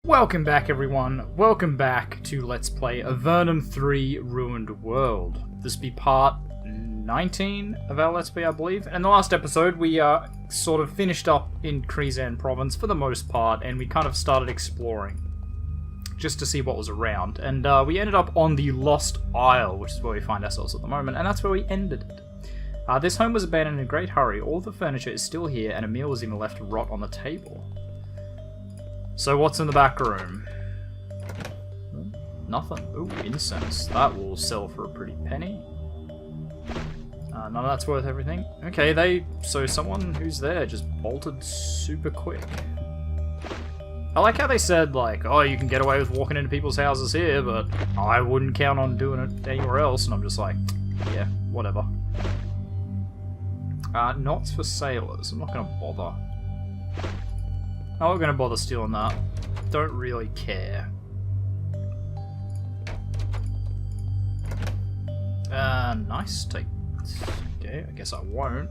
Welcome back, everyone. Welcome back to Let's Play Avernum 3 Ruined World. This will be part 19 of our Let's Play, I believe. And in the last episode, we sort of finished up in Kreesan province for the most part, and we kind of started exploring just to see what was around. And we ended up on the Lost Isle, which is where we find ourselves at the moment, and that's where we ended it. This home was abandoned in a great hurry. All the furniture is still here, and a meal was even left to rot on the table. So what's in the back room? Nothing. Ooh, incense. That will sell for a pretty penny. None of that's worth everything. Okay, so someone who's there just bolted super quick. I like how they said, like, oh, you can get away with walking into people's houses here, but I wouldn't count on doing it anywhere else, and I'm just like, yeah, whatever. Knots for sailors. I'm not gonna bother. I'm not going to bother stealing that. Don't really care. Nice. Okay, I guess I won't.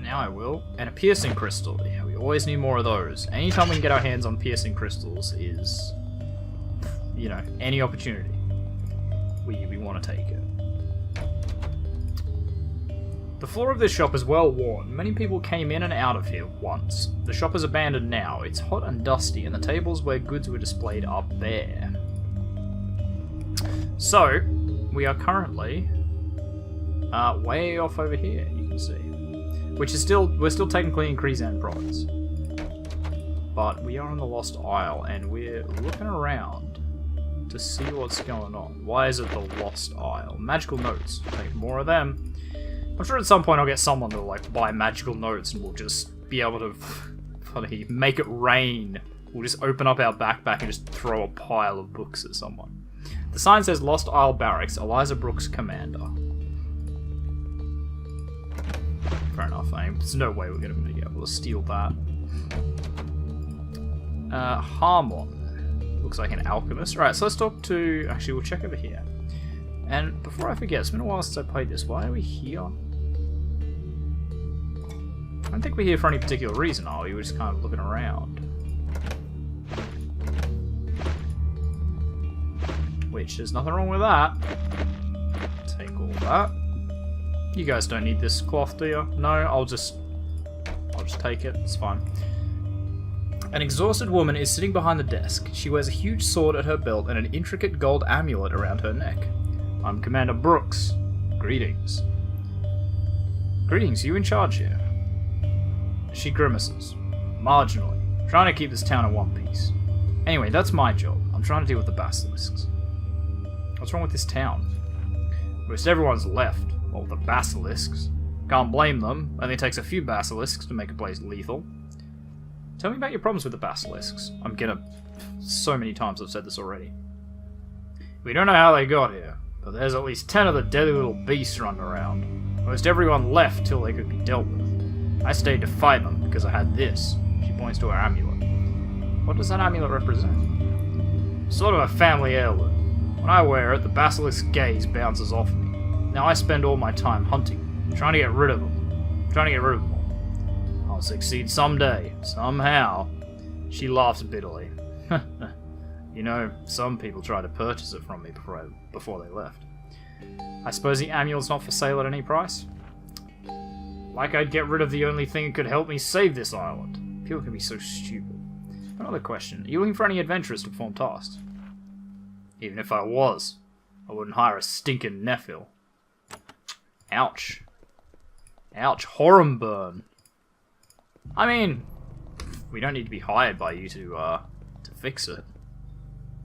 Now I will. And a piercing crystal. Yeah, we always need more of those. Anytime we can get our hands on piercing crystals is, you know, any opportunity. We want to take it. The floor of this shop is well worn. Many people came in and out of here once. The shop is abandoned now. It's hot and dusty, and the tables where goods were displayed are bare. So, we are currently way off over here, you can see. Which is we're still technically in Kreesan province. But we are on the Lost Isle, and we're looking around to see what's going on. Why is it the Lost Isle? Magical notes. Take more of them. I'm sure at some point I'll get someone to like buy magical notes and we'll just be able to make it rain. We'll just open up our backpack and just throw a pile of books at someone. The sign says Lost Isle Barracks, Eliza Brooks, Commander. Fair enough, there's no way we're going to be able to steal that. Harmon. Looks like an alchemist. Right, so let's talk to... Actually, we'll check over here. And before I forget, it's been a while since I played this. Why are we here? I don't think we're here for any particular reason, are we? We're just kind of looking around. Which, there's nothing wrong with that. Take all that. You guys don't need this cloth, do you? No, I'll just take it. It's fine. An exhausted woman is sitting behind the desk. She wears a huge sword at her belt and an intricate gold amulet around her neck. I'm Commander Brooks. Greetings. Greetings, you in charge here? She grimaces. Marginally. Trying to keep this town in one piece. Anyway, that's my job. I'm trying to deal with the Basilisks. What's wrong with this town? Most everyone's left. Well, the Basilisks. Can't blame them. Only takes a few Basilisks to make a place lethal. Tell me about your problems with the Basilisks. I'm gonna... So many times I've said this already. We don't know how they got here, but there's at least 10 of the deadly little beasts running around. Most everyone left till they could be dealt with. I stayed to fight them because I had this. She points to her amulet. What does that amulet represent? Sort of a family heirloom. When I wear it, the basilisk's gaze bounces off me. Now I spend all my time hunting, trying to get rid of them. All. I'll succeed someday, somehow. She laughs bitterly. You know, some people tried to purchase it from me before they left. I suppose the amulet's not for sale at any price? Like I'd get rid of the only thing that could help me save this island. People can be so stupid. Another question. Are you looking for any adventurers to perform tasks? Even if I was, I wouldn't hire a stinking Nephil. Ouch. Ouch. Horrumburn. I mean, we don't need to be hired by you to fix it.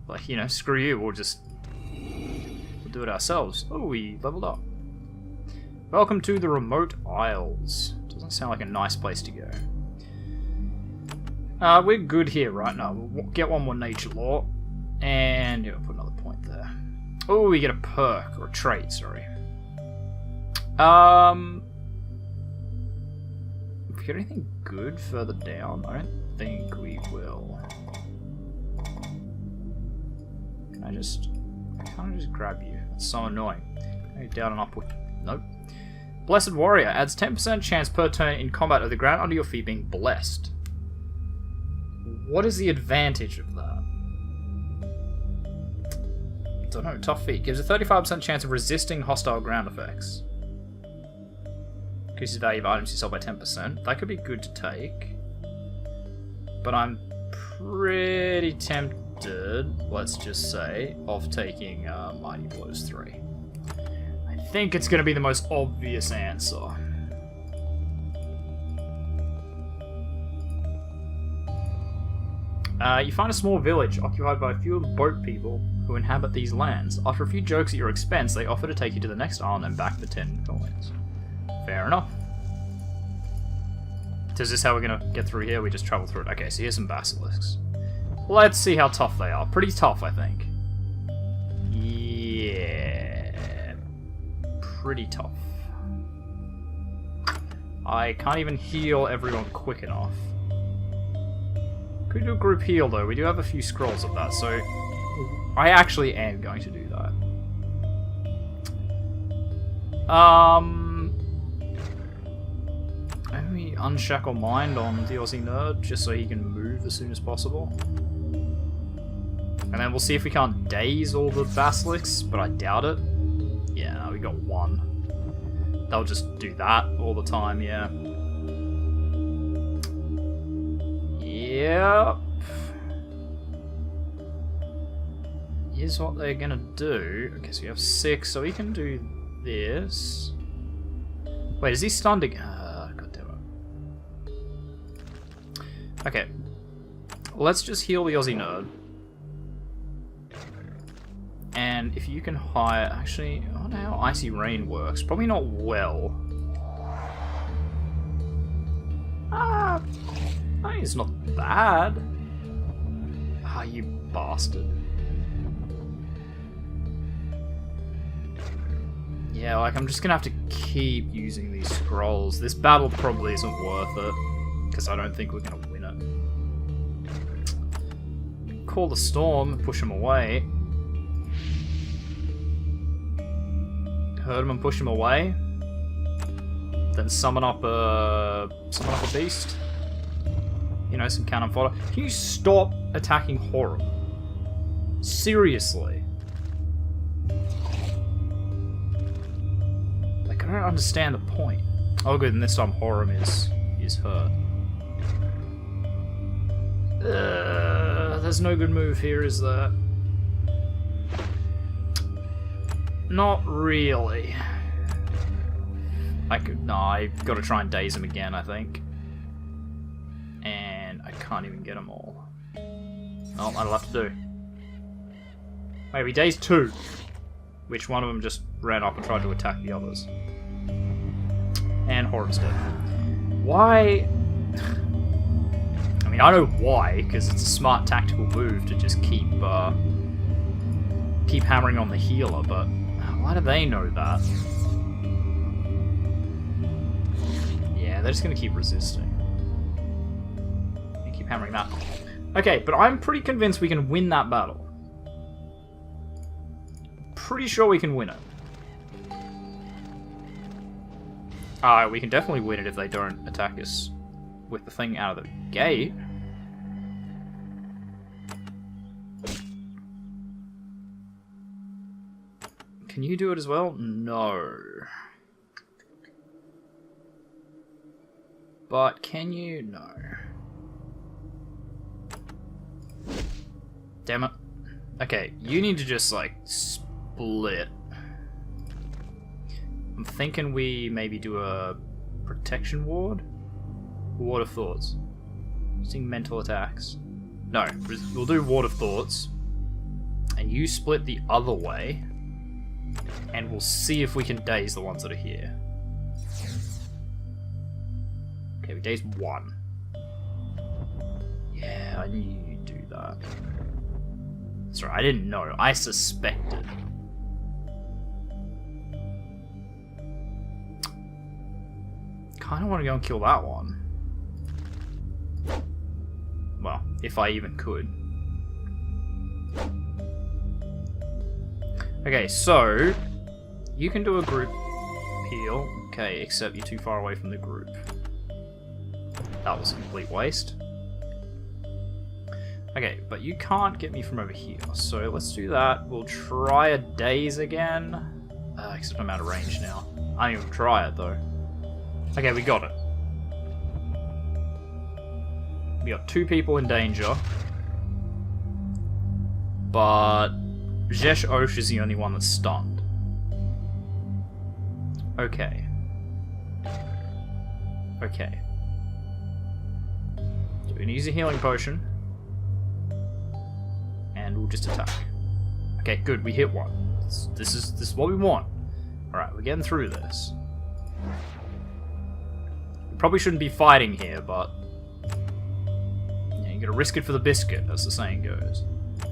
Like, you know, screw you, we'll do it ourselves. Oh, we leveled up. Welcome to the remote isles. Doesn't sound like a nice place to go. We're good here right now. We'll get one more nature law. And yeah, we'll put another point there. Oh, we get a perk, or a trait, sorry. If we get anything good further down, I don't think we will. Can I can't I just grab you? That's so annoying. Maybe down and upward. Nope. Blessed Warrior adds 10% chance per turn in combat of the ground under your feet being blessed. What is the advantage of that? Don't know. Tough feat. Gives a 35% chance of resisting hostile ground effects. Increases value of items you sell by 10%. That could be good to take. But I'm pretty tempted, let's just say, of taking Mighty Blows 3. I think it's going to be the most obvious answer. You find a small village occupied by a few boat people who inhabit these lands. After a few jokes at your expense, they offer to take you to the next island and back for 10 coins. Fair enough. So is this how we're going to get through here? We just travel through it. Okay, so here's some Basilisks. Let's see how tough they are. Pretty tough, I think. Yeah. Pretty tough. I can't even heal everyone quick enough. Could do a group heal though. We do have a few scrolls of that, so I actually am going to do that. Maybe unshackle mind on TheOzzieNerd just so he can move as soon as possible. And then we'll see if we can't daze all the Basilisks, but I doubt it. Yeah, no, we got one. They'll just do that all the time, yeah. Yep. Here's what they're gonna do. Okay, so we have 6, so we can do this. Wait, is he stunned again? God damn it. Okay. Let's just heal TheOzzieNerd. And if you can hire... Actually, I don't know how Icy Rain works. Probably not well. I mean, it's not bad. Ah, you bastard. Yeah, like, I'm just gonna have to keep using these scrolls. This battle probably isn't worth it, because I don't think we're gonna win it. Call the storm and push him away. Hurt him and push him away. Then summon up a beast. You know, some cannon fodder. Can you stop attacking Horror? Seriously. Like, I don't understand the point. Oh good, and this time Horror is hurt. There's no good move here, is there? Not really. I've got to try and daze him again, I think. And I can't even get them all. Oh, that'll have to do. Maybe daze 2. Which one of them just ran up and tried to attack the others. And Horror's dead. Why? I mean, I know why, because it's a smart tactical move to just keep hammering on the healer, but why do they know that? Yeah, they're just going to keep resisting. And keep hammering that. Okay, but I'm pretty convinced we can win that battle. Pretty sure we can win it. We can definitely win it if they don't attack us with the thing out of the gate. Can you do it as well? No. But can you? No. Damn it. Okay, you need to just, like, split. I'm thinking we maybe do a protection ward? Ward of Thoughts. Using mental attacks. No, we'll do Ward of Thoughts. And you split the other way. And we'll see if we can daze the ones that are here. Okay, we daze 1. Yeah, I knew you'd do that. Sorry, I didn't know. I suspected. Kinda want to go and kill that one. Well, if I even could. Okay, so you can do a group heal. Okay, except you're too far away from the group. That was a complete waste. Okay, but you can't get me from over here, so let's do that. We'll try a daze again. Except I'm out of range now. I don't even try it, though. Okay, we got it. We got 2 people in danger. But Jesh Osh is the only one that's stunned. Okay. Okay. So we're gonna use a healing potion. And we'll just attack. Okay, good, we hit one. This is what we want. Alright, we're getting through this. We probably shouldn't be fighting here, but you gotta risk it for the biscuit, as the saying goes. I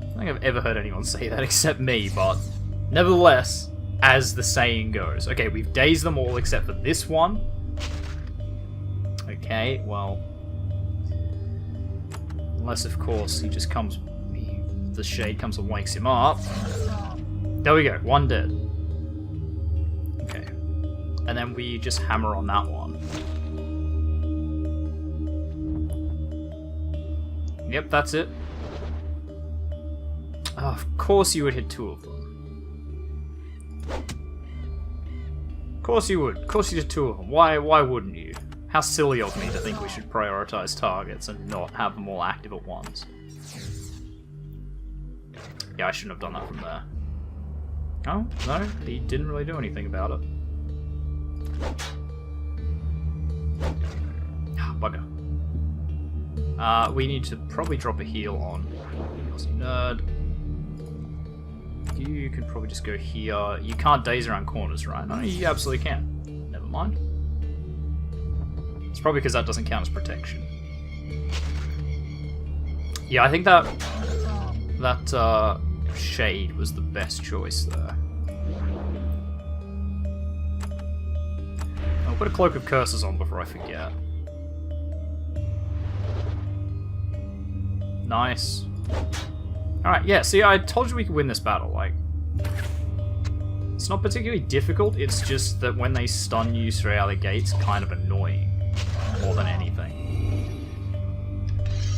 don't think I've ever heard anyone say that except me, but nevertheless, as the saying goes. Okay, we've dazed them all except for this one. Okay, well, unless of course he just comes, the shade comes and wakes him up. There we go, 1 dead. Okay, and then we just hammer on that one. Yep, that's it. Oh, of course you would hit 2 of them. Of course you would. Of course you did 2 of them. Why wouldn't you? How silly of me to think we should prioritize targets and not have them all active at once. Yeah, I shouldn't have done that from there. Oh, no, he didn't really do anything about it. Ah, bugger. We need to probably drop a heal on TheOzzieNerd. You can probably just go here. You can't daze around corners, right? No, you absolutely can. Never mind. It's probably because that doesn't count as protection. Yeah, I think that shade was the best choice there. I'll put a Cloak of Curses on before I forget. Nice. Alright, yeah, see, I told you we could win this battle, like... It's not particularly difficult, it's just that when they stun you straight out of the gate, it's kind of annoying. More than anything.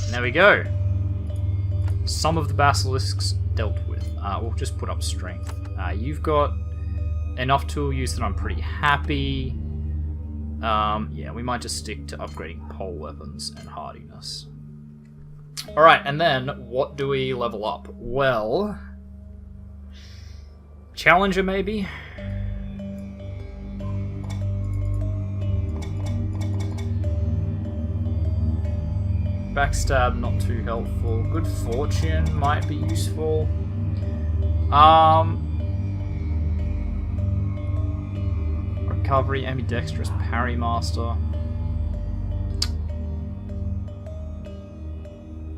And there we go. Some of the Basilisks dealt with. We'll just put up strength. You've got enough tool use that I'm pretty happy. Yeah, we might just stick to upgrading pole weapons and hardiness. Alright, and then, what do we level up? Well... Challenger, maybe? Backstab, not too helpful. Good Fortune might be useful. Recovery, ambidextrous, parry master.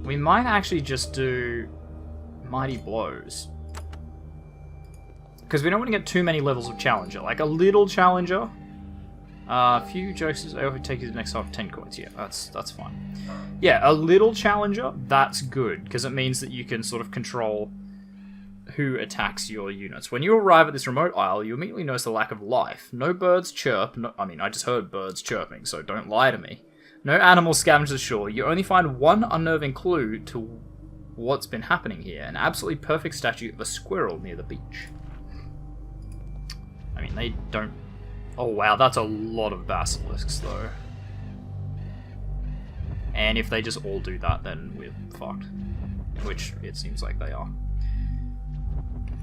We might actually just do Mighty Blows. Because we don't want to get too many levels of Challenger. Like a little Challenger. A few jokes, I overtake you the next half 10 coins. Yeah, that's fine. Yeah, a little Challenger, that's good. Because it means that you can sort of control who attacks your units. When you arrive at this remote isle, you immediately notice the lack of life. No birds chirp. No, I mean, I just heard birds chirping, so don't lie to me. No animals scavenge the shore. You only find one unnerving clue to what's been happening here. An absolutely perfect statue of a squirrel near the beach. I mean, they don't... Oh wow, that's a lot of Basilisks, though. And if they just all do that, then we're fucked. Which it seems like they are.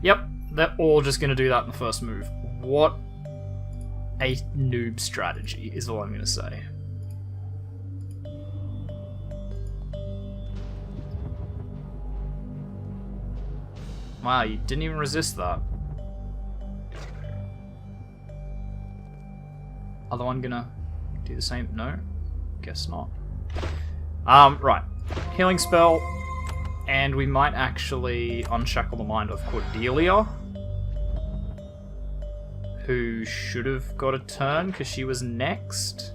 Yep, they're all just going to do that in the first move. What a noob strategy, is all I'm going to say. Wow, you didn't even resist that. Other one gonna do the same? No? Guess not. Right. Healing spell. And we might actually unshackle the mind of Cordelia. Who should have got a turn because she was next.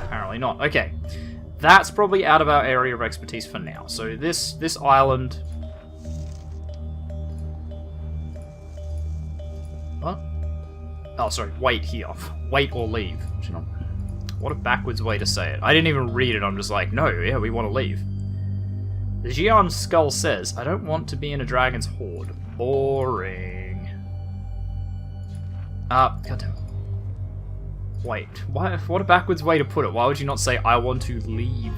Apparently not. Okay. That's probably out of our area of expertise for now. So this island... What? Oh, sorry, wait here. Wait or leave. Do you know? What a backwards way to say it. I didn't even read it, I'm just like, no, yeah, we want to leave. The Gion Skull says, I don't want to be in a dragon's horde. Boring. Goddamn. Wait, what a backwards way to put it. Why would you not say, I want to leave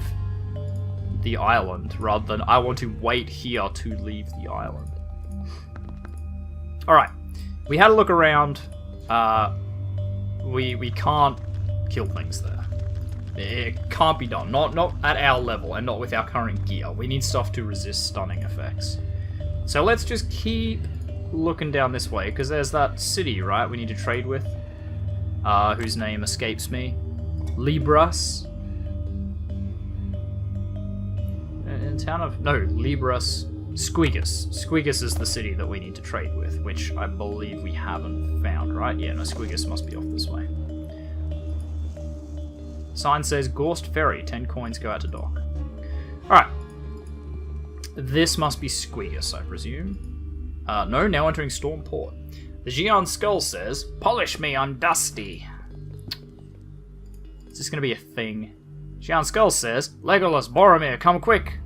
the island, rather than, I want to wait here to leave the island? Alright, we had a look around. We can't kill things there. It can't be done. Not at our level, and not with our current gear. We need stuff to resist stunning effects. So let's just keep looking down this way, because there's that city, right, we need to trade with, whose name escapes me. Libras. In town of... No, Libras. Squigus. Squigus is the city that we need to trade with, which I believe we haven't found, right? Yeah, no, Squigus must be off this way. Sign says, Gorst Ferry, 10 coins go out to dock. Alright. This must be Squigus, I presume. No, now entering Storm Port. The Gion Skull says, polish me on Dusty. Is this going to be a thing? Gion Skull says, Legolas, Boromir, come quick.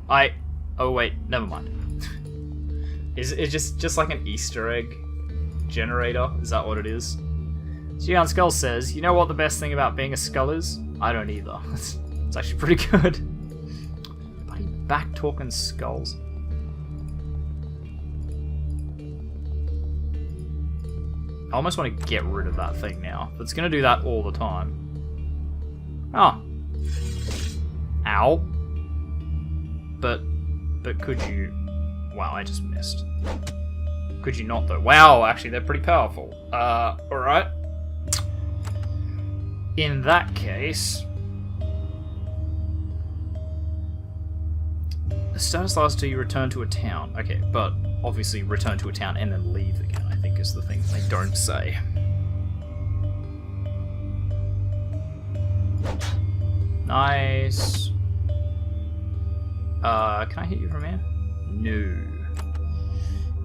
Oh wait, never mind. Is it just like an Easter egg generator? Is that what it is? Gion Skull says, you know what the best thing about being a skull is? I don't either. It's actually pretty good. Bloody back-talking skulls. I almost want to get rid of that thing now. It's going to do that all the time. Oh. Ow. But could you... Wow, I just missed. Could you not, though? Wow, actually, they're pretty powerful. Alright. In that case... The status lasts till you return to a town. Okay, but obviously return to a town and then leave again, I think is the thing they don't say. Nice. Can I hit you from here? No.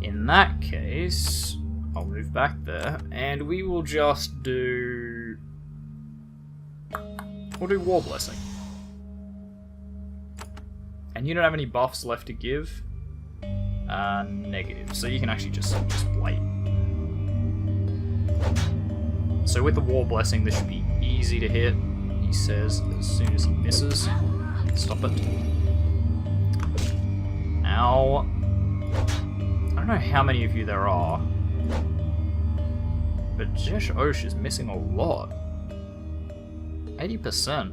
In that case, I'll move back there, and we will just do... We'll do War Blessing. And you don't have any buffs left to give? Negative. So you can actually just wait. So with the War Blessing, this should be easy to hit, he says, as soon as he misses. Stop it. Ow. I don't know how many of you there are, but Jesh Osh is missing a lot. 80%.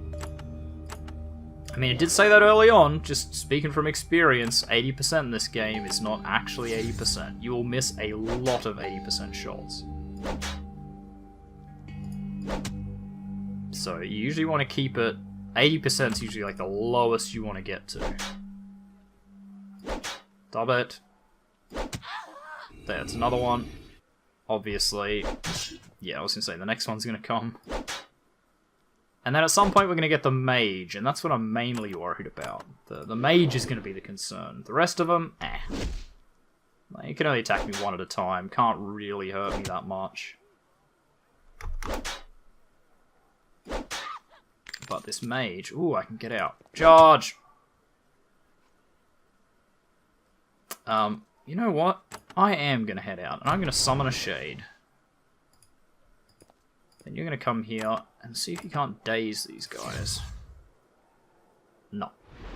I mean, it did say that early on, just speaking from experience, 80% in this game is not actually 80%. You will miss a lot of 80% shots. So you usually want to keep it... 80% is usually like the lowest you want to get to. Stop it. There's another one. Obviously. Yeah, I was going to say, the next one's going to come. And then at some point we're going to get the mage, and that's what I'm mainly worried about. The mage is going to be the concern. The rest of them, eh. Like, you can only attack me one at a time. Can't really hurt me that much. But this mage, ooh, I can get out. Charge! You know what? I am going to head out, and I'm going to summon a shade. Then you're going to come here and see if you can't daze these guys. No.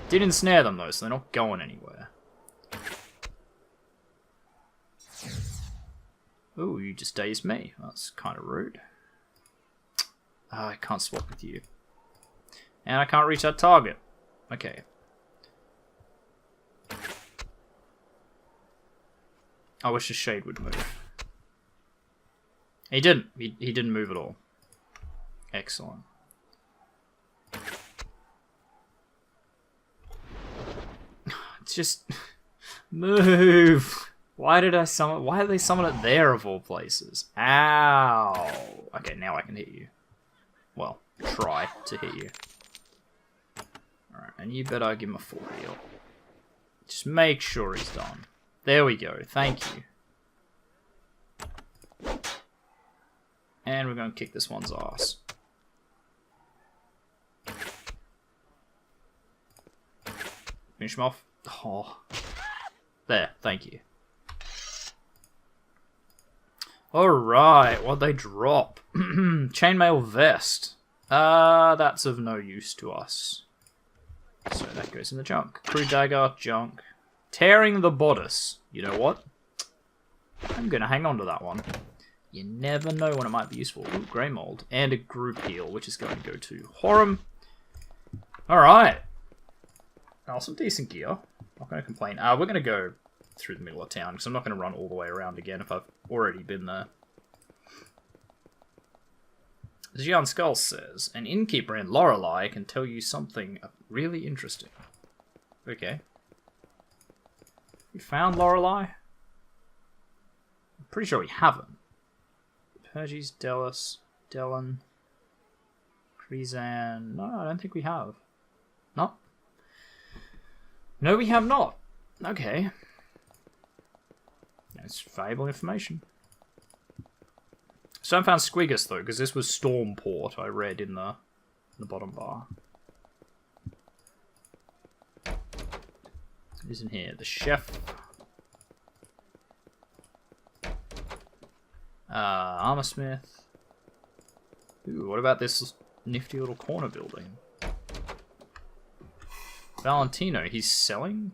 Did ensnare them though, so they're not going anywhere. Ooh, you just dazed me. That's kind of rude. I can't swap with you. And I can't reach that target. Okay. I wish the shade would move. He didn't. He didn't move at all. Excellent. It's just... Move! Why did I summon... Why did they summon it there of all places? Ow! Okay, now I can hit you. Well, try to hit you. Alright, and you better give him a full heal. Just make sure he's done. There we go. Thank you. And we're going to kick this one's ass. Finish him off. Oh. There, thank you. Alright, what'd they drop? Chainmail vest. That's of no use to us. So that goes in the junk. Crew dagger, junk. Tearing the bodice. You know what? I'm gonna hang on to that one. You never know when it might be useful. Ooh, grey mold. And a group heal, which is going to go to Horum. Alright. Now, some decent gear. Not going to complain. We're going to go through the middle of town, because I'm not going to run all the way around again if I've already been there. Gian Skull says, an innkeeper in Lorelei can tell you something really interesting. Okay. We found Lorelei? I'm pretty sure we haven't. Perges, Delos, Delon, Krizan. No, I don't think we have. No? No, we have not. Okay. That's valuable information. So I found Squigus though, because this was Stormport. I read in the bottom bar. Who's in here? The chef. Armorsmith. Ooh, what about this nifty little corner building? Valentino, he's selling?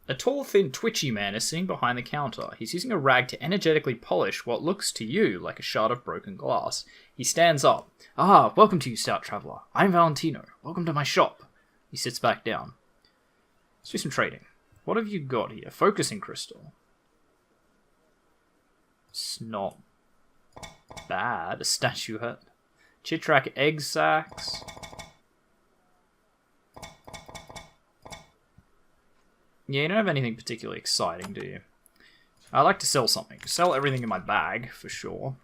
A tall, thin, twitchy man is sitting behind the counter. He's using a rag to energetically polish what looks to you like a shard of broken glass. He stands up. Ah, welcome to you, stout traveller. I'm Valentino. Welcome to my shop. He sits back down. Let's do some trading. What have you got here? Focusing crystal. It's not bad. A statuette. Chitrak egg sacs. Yeah, you don't have anything particularly exciting, do you? I like to sell something. Sell everything in my bag, for sure.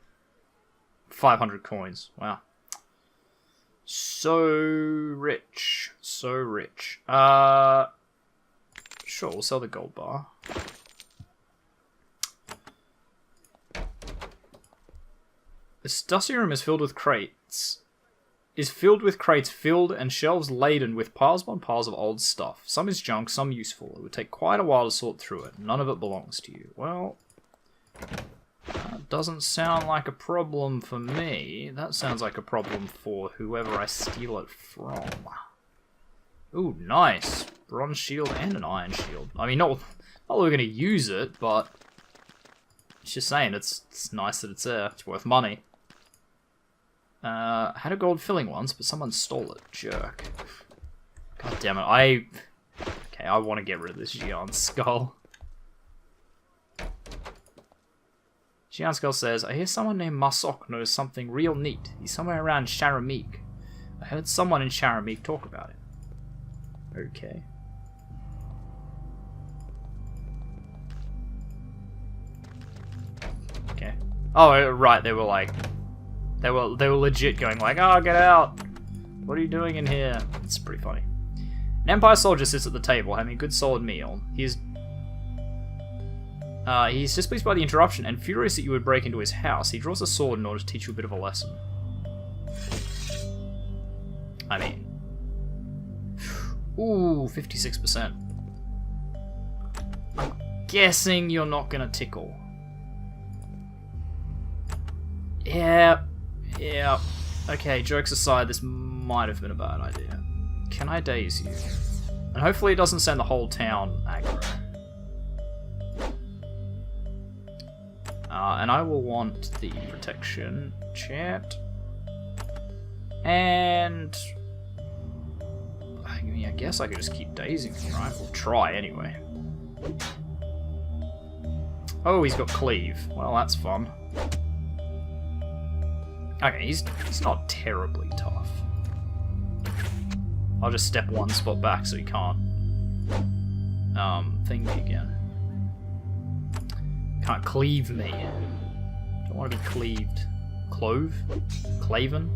500 coins. Wow. So rich. So rich. Sure, we'll sell the gold bar. This dusty room is filled with crates. Filled and shelves laden with piles upon piles of old stuff. Some is junk, some useful. It would take quite a while to sort through it. None of it belongs to you. Well, that doesn't sound like a problem for me. That sounds like a problem for whoever I steal it from. Ooh, nice. Bronze shield and an iron shield. I mean, not that we're going to use it, but it's just saying, it's nice that it's there. It's worth money. Had a gold filling once, but someone stole it. Jerk. God damn it. Okay, I want to get rid of this Gian Skull. Gian Skull says, I hear someone named Masok knows something real neat. He's somewhere around Sharamik. I heard someone in Sharamik talk about it. Okay. Okay. Oh, right, they were like... They were legit going like, oh, get out! What are you doing in here? It's pretty funny. An Empire soldier sits at the table, having a good solid meal. He's displeased by the interruption and furious that you would break into his house. He draws a sword in order to teach you a bit of a lesson. I mean... Ooh, 56%. I'm guessing you're not gonna tickle. Yeah. Yeah, okay, jokes aside, this might have been a bad idea. Can I daze you? And hopefully it doesn't send the whole town aggro. And I will want the protection chat. And... I mean, I guess I could just keep dazing him, right? We'll try anyway. Oh, he's got cleave. Well, that's fun. Okay, he's not terribly tough. I'll just step one spot back so he can't thing me again. Can't cleave me. Don't want to be cleaved. Clove? Claven?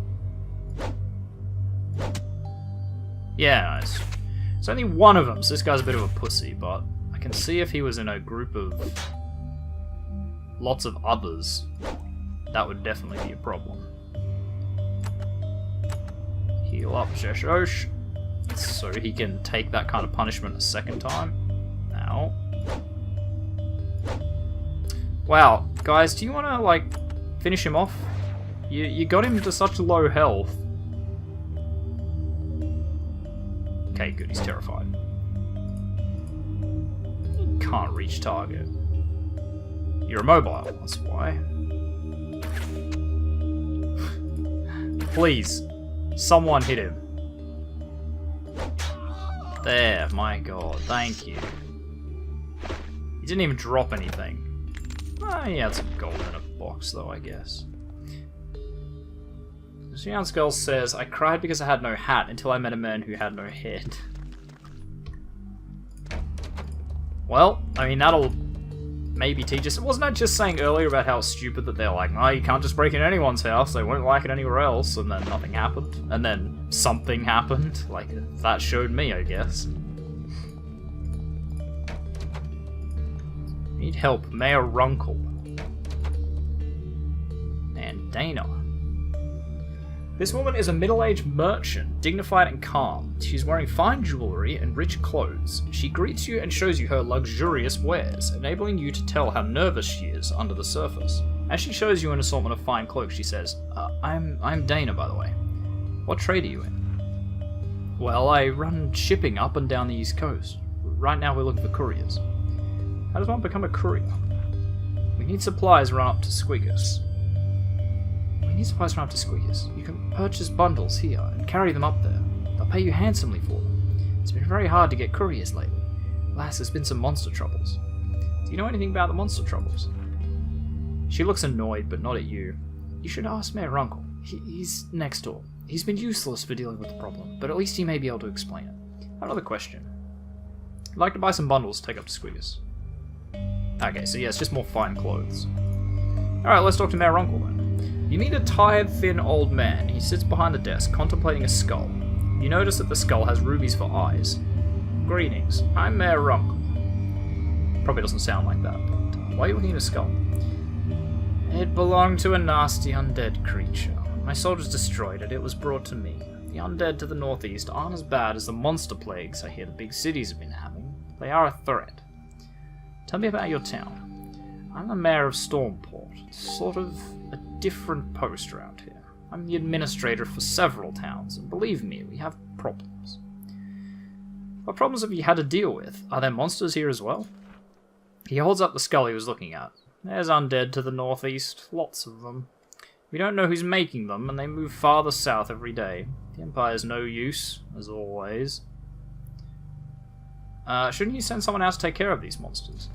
Yeah, it's only one of them, so this guy's a bit of a pussy, but I can see if he was in a group of lots of others. that would definitely be a problem. Heal up, Sheshosh, so he can take that kind of punishment a second time. Ow. Wow, guys, do you want to, like, finish him off? You got him to such low health. Okay, good, he's terrified. He can't reach target. You're immobile, that's why. Please, someone hit him. There, my god, thank you. He didn't even drop anything. He had some gold in a box, though, I guess. The young girl says, I cried because I had no hat until I met a man who had no head. Well, I mean, that'll maybe teach us. Wasn't I just saying earlier about how stupid that they're like, oh, you can't just break in anyone's house, they won't like it anywhere else, and then nothing happened? And then something happened? Like, that showed me, I guess. Need help, Mayor Runkle. And Dana. This woman is a middle-aged merchant, dignified and calm. She's wearing fine jewellery and rich clothes. She greets you and shows you her luxurious wares, enabling you to tell how nervous she is under the surface. As she shows you an assortment of fine cloaks, she says, I'm Dana, by the way. What trade are you in? Well, I run shipping up and down the East Coast. Right now we're looking for couriers. How does one become a courier? We need supplies run up to Squiggers. You can purchase bundles here and carry them up there. They'll pay you handsomely for them. It's been very hard to get couriers lately. Alas, there's been some monster troubles. Do you know anything about the monster troubles? She looks annoyed, but not at you. You should ask Mayor Runkle. He's next door. He's been useless for dealing with the problem, but at least he may be able to explain it. Another question. I'd like to buy some bundles to take up to Squiggers. Okay, so yeah, it's just more fine clothes. Alright, let's talk to Mayor Runkle then. You meet a tired, thin old man. He sits behind the desk, contemplating a skull. You notice that the skull has rubies for eyes. Greetings, I'm Mayor Runkle. Probably doesn't sound like that, but why are you looking at a skull? It belonged to a nasty undead creature. When my soldiers destroyed it, it was brought to me. The undead to the northeast aren't as bad as the monster plagues I hear the big cities have been having. They are a threat. Tell me about your town. I'm the mayor of Stormport. It's sort of a different post around here. I'm the administrator for several towns, and believe me, we have problems. What problems have you had to deal with? Are there monsters here as well? He holds up the skull he was looking at. There's undead to the northeast, lots of them. We don't know who's making them, and they move farther south every day. The Empire's no use, as always. Shouldn't you send someone else to take care of these monsters?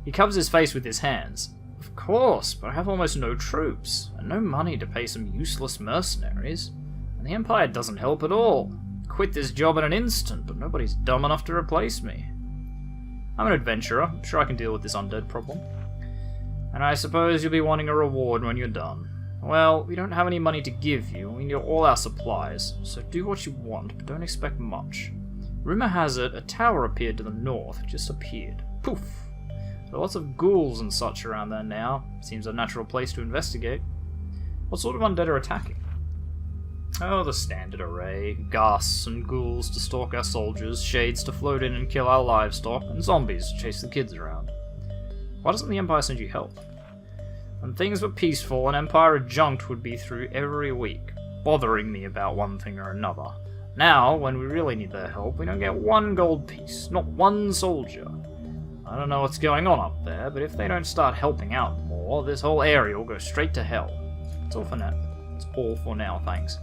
He covers his face with his hands. Of course, but I have almost no troops, and no money to pay some useless mercenaries. And the Empire doesn't help at all. Quit this job in an instant, but nobody's dumb enough to replace me. I'm an adventurer. I'm sure I can deal with this undead problem. And I suppose you'll be wanting a reward when you're done. Well, we don't have any money to give you, and we need all our supplies, so do what you want, but don't expect much. Rumour has it, a tower appeared to the north, just appeared. Poof! There are lots of ghouls and such around there now. Seems a natural place to investigate. What sort of undead are attacking? Oh, the standard array. Ghasts and ghouls to stalk our soldiers, shades to float in and kill our livestock, and zombies to chase the kids around. Why doesn't the Empire send you help? When things were peaceful, an Empire adjunct would be through every week, bothering me about one thing or another. Now, when we really need their help, we don't get one gold piece, not one soldier. I don't know what's going on up there, but if they don't start helping out more, this whole area will go straight to hell. It's all for now. It's all for now, thanks.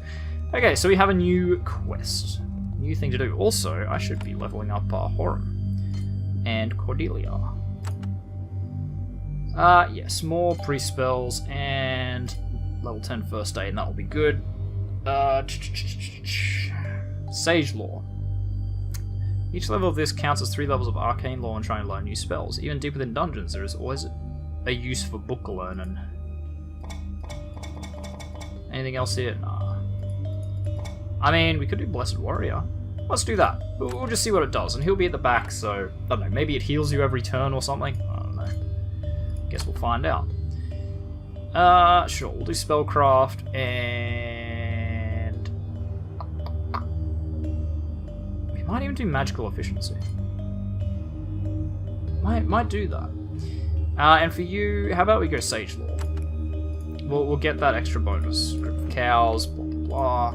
Okay, so we have a new quest. New thing to do. Also, I should be leveling up Horum and Cordelia. Yes, more pre-spells and level 10 first aid, and that will be good. Sage Lore. Each level of this counts as 3 levels of arcane lore and trying to learn new spells. Even deep within dungeons, there is always a use for book learning. Anything else here? Nah. I mean, we could do Blessed Warrior. Let's do that. We'll just see what it does, and he'll be at the back, so I don't know, maybe it heals you every turn or something? I don't know. Guess we'll find out. Sure, we'll do spellcraft, and we might even do magical efficiency. Might do that. And for you, how about we go Sage Lore? We'll get that extra bonus. Group of cows, blah blah blah.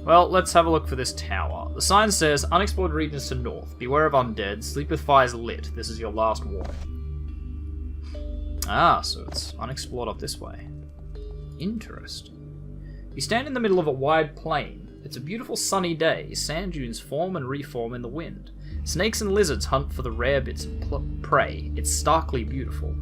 Well, let's have a look for this tower. The sign says, unexplored regions to north. Beware of undead. Sleep with fires lit. This is your last warning. Ah, so it's unexplored up this way. Interesting. You stand in the middle of a wide plain. It's a beautiful sunny day. Sand dunes form and reform in the wind. Snakes and lizards hunt for the rare bits of prey. It's starkly beautiful.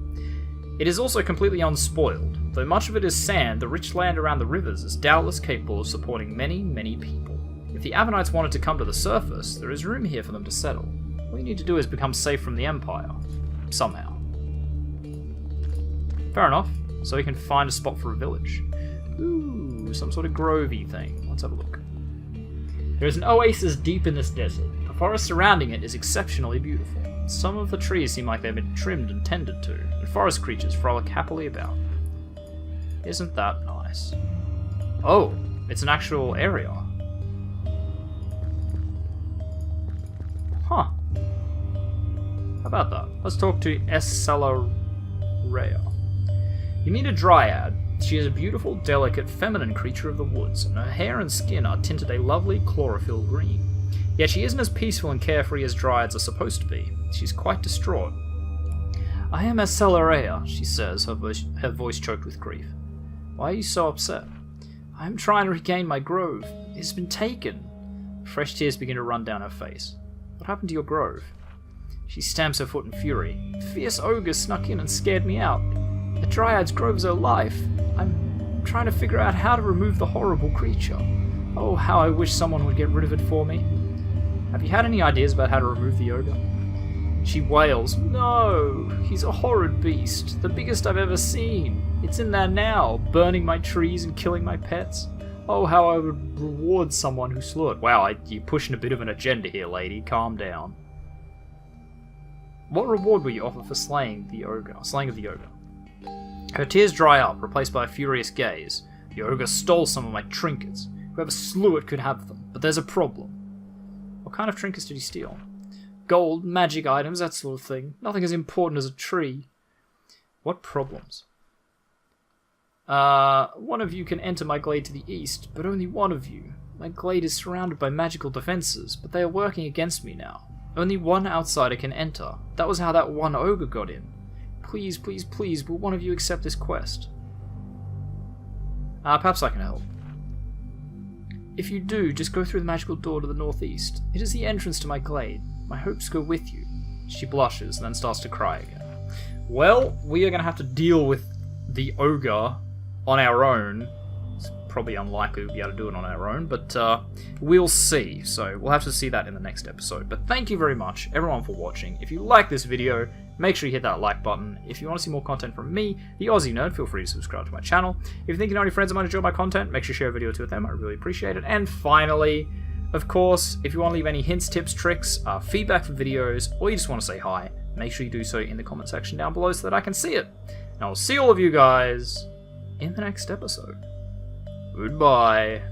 It is also completely unspoiled. Though much of it is sand, the rich land around the rivers is doubtless capable of supporting many, many people. If the Avernites wanted to come to the surface, there is room here for them to settle. All you need to do is become safe from the Empire. Somehow. Fair enough. So we can find a spot for a village. Ooh, some sort of grovey thing. Let's have a look. There is an oasis deep in this desert. The forest surrounding it is exceptionally beautiful. Some of the trees seem like they've been trimmed and tended to, and forest creatures frolic happily about. Isn't that nice? Oh, it's an actual area. Huh. How about that? Let's talk to Essalarea. You meet a dryad. She is a beautiful, delicate, feminine creature of the woods, and her hair and skin are tinted a lovely chlorophyll green. Yet she isn't as peaceful and carefree as dryads are supposed to be. She's quite distraught. I am Essalarea, she says, her voice choked with grief. Why are you so upset? I am trying to regain my grove. It has been taken. Fresh tears begin to run down her face. What happened to your grove? She stamps her foot in fury. Fierce ogres snuck in and scared me out. The Dryad's grove's her life. I'm trying to figure out how to remove the horrible creature. Oh, how I wish someone would get rid of it for me. Have you had any ideas about how to remove the ogre? She wails, No! He's a horrid beast. The biggest I've ever seen. It's in there now, burning my trees and killing my pets. Oh, how I would reward someone who slew it. Wow, you're pushing a bit of an agenda here, lady. Calm down. What reward will you offer for slaying the ogre? Slaying of the ogre. Her tears dry up, replaced by a furious gaze. The ogre stole some of my trinkets. Whoever slew it could have them, but there's a problem. What kind of trinkets did he steal? Gold, magic items, that sort of thing. Nothing as important as a tree. What problems? One of you can enter my glade to the east, but only one of you. My glade is surrounded by magical defenses, but they are working against me now. Only one outsider can enter. That was how that one ogre got in. Please, please, please, will one of you accept this quest? Perhaps I can help. If you do, just go through the magical door to the northeast. It is the entrance to my glade. My hopes go with you. She blushes, and then starts to cry again. Well, we are going to have to deal with the ogre on our own. It's probably unlikely we'll be able to do it on our own, but we'll see. So we'll have to see that in the next episode. But thank you very much, everyone, for watching. If you like this video, make sure you hit that like button. If you want to see more content from me, the Aussie Nerd, feel free to subscribe to my channel. If you think you know any friends that might enjoy my content, make sure you share a video or two with them. I really appreciate it. And finally, of course, if you want to leave any hints, tips, tricks, feedback for videos, or you just want to say hi, make sure you do so in the comment section down below so that I can see it. And I'll see all of you guys in the next episode. Goodbye.